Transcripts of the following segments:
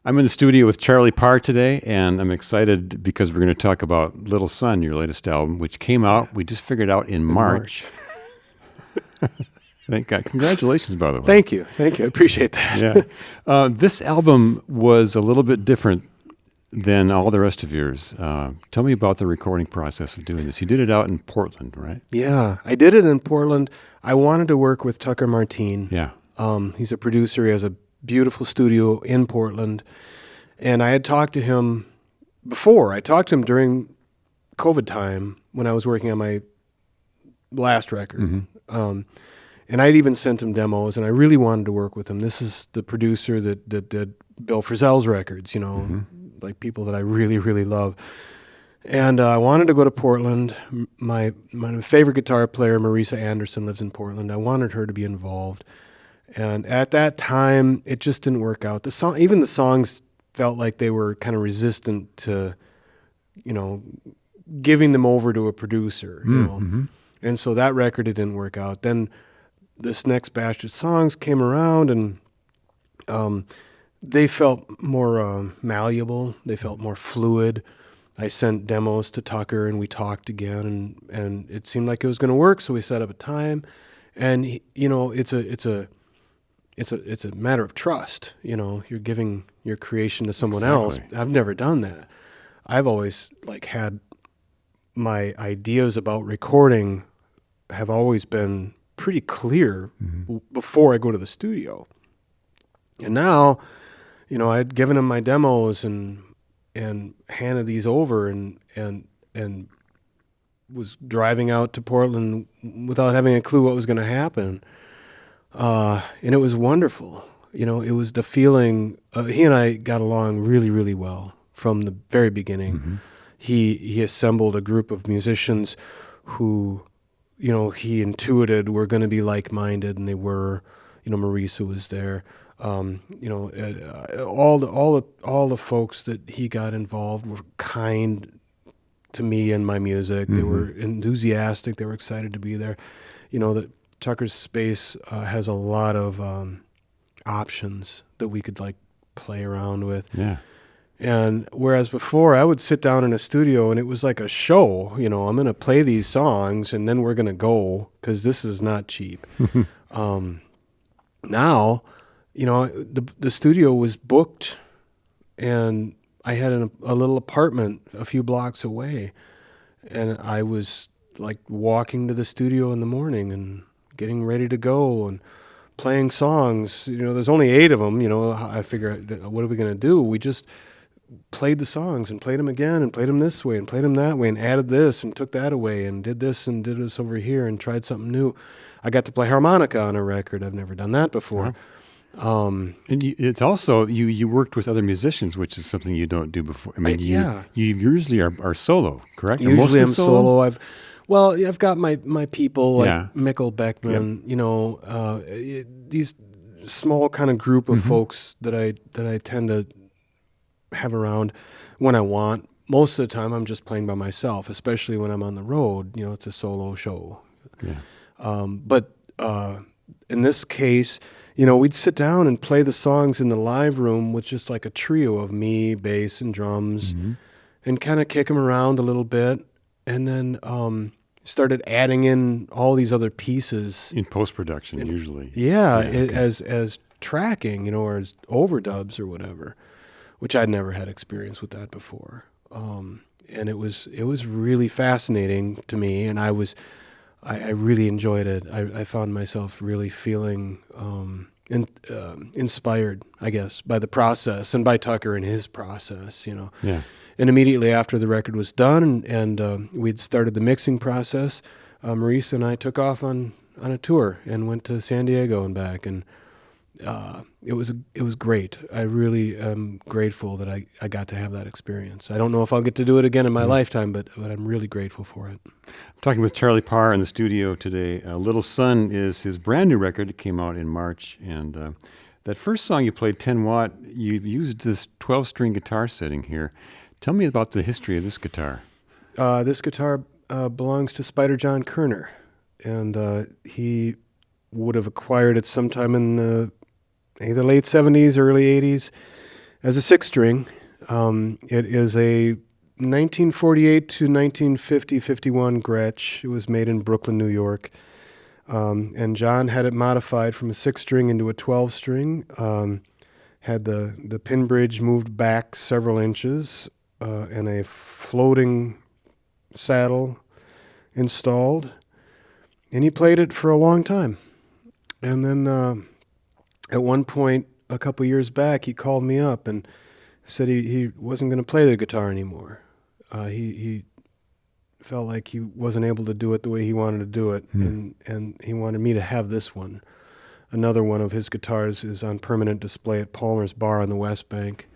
I'm in the studio with Charlie Parr today, and I'm excited because we're going to talk about Little Sun, your latest album, which came out, we just figured out, in March. Thank God. Congratulations, by the way. Thank you. I appreciate that. Yeah. This album was a little bit different than all the rest of yours. Tell me about the recording process of doing this. You did it out in Portland, right? Yeah, I did it in Portland. I wanted to work with Tucker Martine. Yeah. He's a producer. He has a beautiful studio in Portland. And I had talked to him before. I talked to him during COVID time when I was working on my last record. Mm-hmm. And I'd even sent him demos, and I really wanted to work with him. This is the producer that did Bill Frisell's records, like people that I really, really love. And I wanted to go to Portland. My favorite guitar player, Marisa Anderson, lives in Portland. I wanted her to be involved. And at that time, it just didn't work out. Even the songs felt like they were kind of resistant to, giving them over to a producer, Mm-hmm. And so that record, it didn't work out. Then this next batch of songs came around, and they felt more malleable. They felt more fluid. I sent demos to Tucker, and we talked again, and it seemed like it was going to work. So we set up a time, and it's a matter of trust. You're giving your creation to someone else. I've never done that. I've always had my ideas about recording have always been pretty clear before I go to the studio. And now, I'd given him my demos and handed these over and was driving out to Portland without having a clue what was going to happen. And it was wonderful. It was the feeling, he and I got along really, really well from the very beginning. Mm-hmm. He assembled a group of musicians who, he intuited were going to be like-minded, and they were. Marisa was there. All the folks that he got involved were kind to me and my music. Mm-hmm. They were enthusiastic. They were excited to be there. That Tucker's space has a lot of options that we could play around with. Yeah. And whereas before I would sit down in a studio and it was like a show, I'm going to play these songs and then we're going to go because this is not cheap. Now, the studio was booked and I had a little apartment a few blocks away, and I was walking to the studio in the morning and getting ready to go and playing songs. There's only 8 of them. I figure, what are we going to do? We just played the songs and played them again and played them this way and played them that way and added this and took that away and did this and did this over here and tried something new. I got to play harmonica on a record. I've never done that before. And it's also, you worked with other musicians, which is something you don't do before. I mean, you usually are solo, correct? Usually I'm solo. I've got my people like Mikkel Beckman, these small kind of group of folks that I tend to have around when I want. Most of the time I'm just playing by myself, especially when I'm on the road. It's a solo show. Yeah. But in this case, we'd sit down and play the songs in the live room with just a trio of me, bass, and drums, and kind of kick them around a little bit, and then started adding in all these other pieces in post-production usually. As tracking, or as overdubs or whatever, which I'd never had experience with that before. And it was really fascinating to me, and I really enjoyed it. I found myself really feeling inspired, I guess, by the process and by Tucker and his process, Yeah. And immediately after the record was done and we'd started the mixing process, Marisa and I took off on a tour and went to San Diego and back, and it was great. I really am grateful that I got to have that experience. I don't know if I'll get to do it again in my lifetime, but I'm really grateful for it. I'm talking with Charlie Parr in the studio today. Little Sun is his brand new record. It came out in March, and that first song you played, 10 Watt, you used this 12-string guitar setting here. Tell me about the history of this guitar. This guitar belongs to Spider John Kerner, and he would have acquired it sometime in the either late 70s, early 80s, as a six string. It is a 1948 to 1950-51 Gretsch. It was made in Brooklyn, New York. And John had it modified from a six string into a 12 string. Had the pin bridge moved back several inches, and a floating saddle installed. And he played it for a long time. And then at one point, a couple years back, he called me up and said he wasn't going to play the guitar anymore. He felt like he wasn't able to do it the way he wanted to do it, and he wanted me to have this one. Another one of his guitars is on permanent display at Palmer's Bar on the West Bank.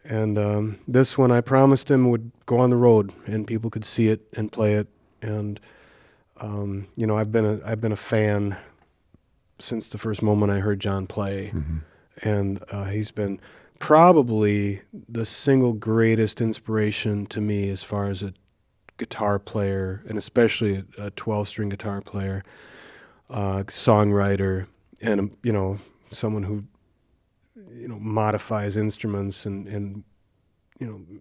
And this one I promised him would go on the road and people could see it and play it. And I've been a fan since the first moment I heard John play. And he's been probably the single greatest inspiration to me as far as a guitar player, and especially a 12-string guitar player, songwriter, and someone who modifies instruments and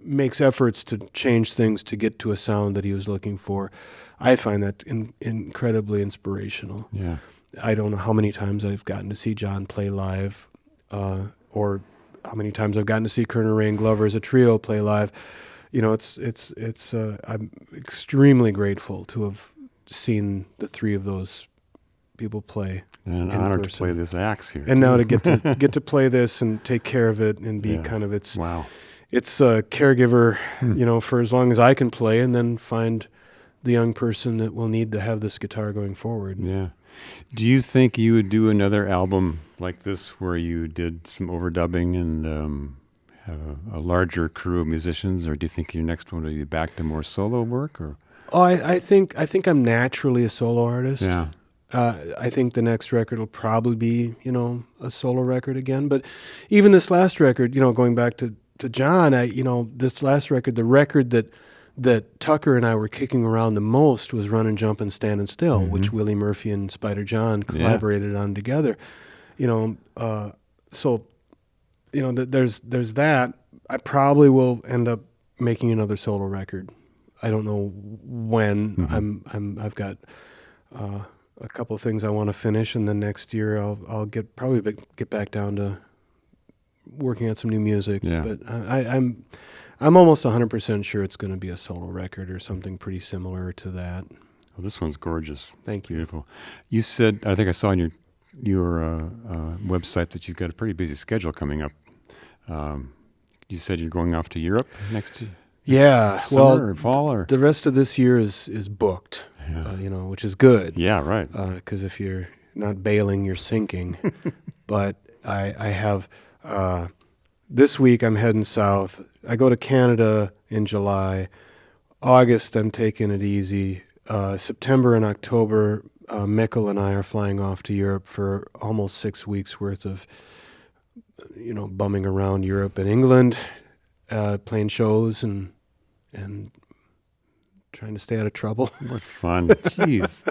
makes efforts to change things to get to a sound that he was looking for. I find that incredibly inspirational. Yeah. I don't know how many times I've gotten to see John play live, or how many times I've gotten to see Kerner, Ray, and Glover as a trio play live. I'm extremely grateful to have seen the three of those people play. And an honor to play this axe here. And now to get to play this and take care of it and be kind of its caregiver, for as long as I can play, and then find the young person that will need to have this guitar going forward. Yeah. Do you think you would do another album like this where you did some overdubbing and have a larger crew of musicians, or do you think your next one will be back to more solo work? Or I think I'm naturally a solo artist. Yeah. I think the next record will probably be a solo record again. But even this last record, going back to John, this last record, the record that Tucker and I were kicking around the most was Runnin', Jumpin', Standin' Still, which Willie Murphy and Spider John collaborated on together. There's that. I probably will end up making another solo record. I don't know when. I've got a couple of things I want to finish, and then next year I'll get back down to working on some new music. Yeah. But I'm almost 100% sure it's going to be a solo record or something pretty similar to that. Well, this one's gorgeous. Thank you. Beautiful. You said, I think I saw on your website that you've got a pretty busy schedule coming up. You said you're going off to Europe next summer or fall, or the rest of this year is booked. Which is good. Yeah, right. Because if you're not bailing, you're sinking. But I have this week I'm heading south. I go to Canada in July. August I'm taking it easy. September and October, Mikkel and I are flying off to Europe for almost 6 weeks worth of bumming around Europe and England, playing shows and trying to stay out of trouble. What fun. Jeez.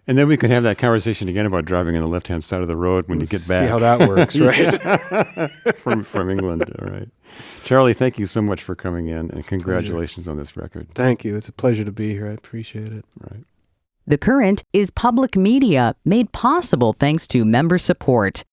And then we can have that conversation again about driving on the left-hand side of the road when you get back. See how that works, right? from England, all right. Charlie, thank you so much for coming in, and congratulations on this record. Thank you. It's a pleasure to be here. I appreciate it. Right. The Current is public media made possible thanks to member support.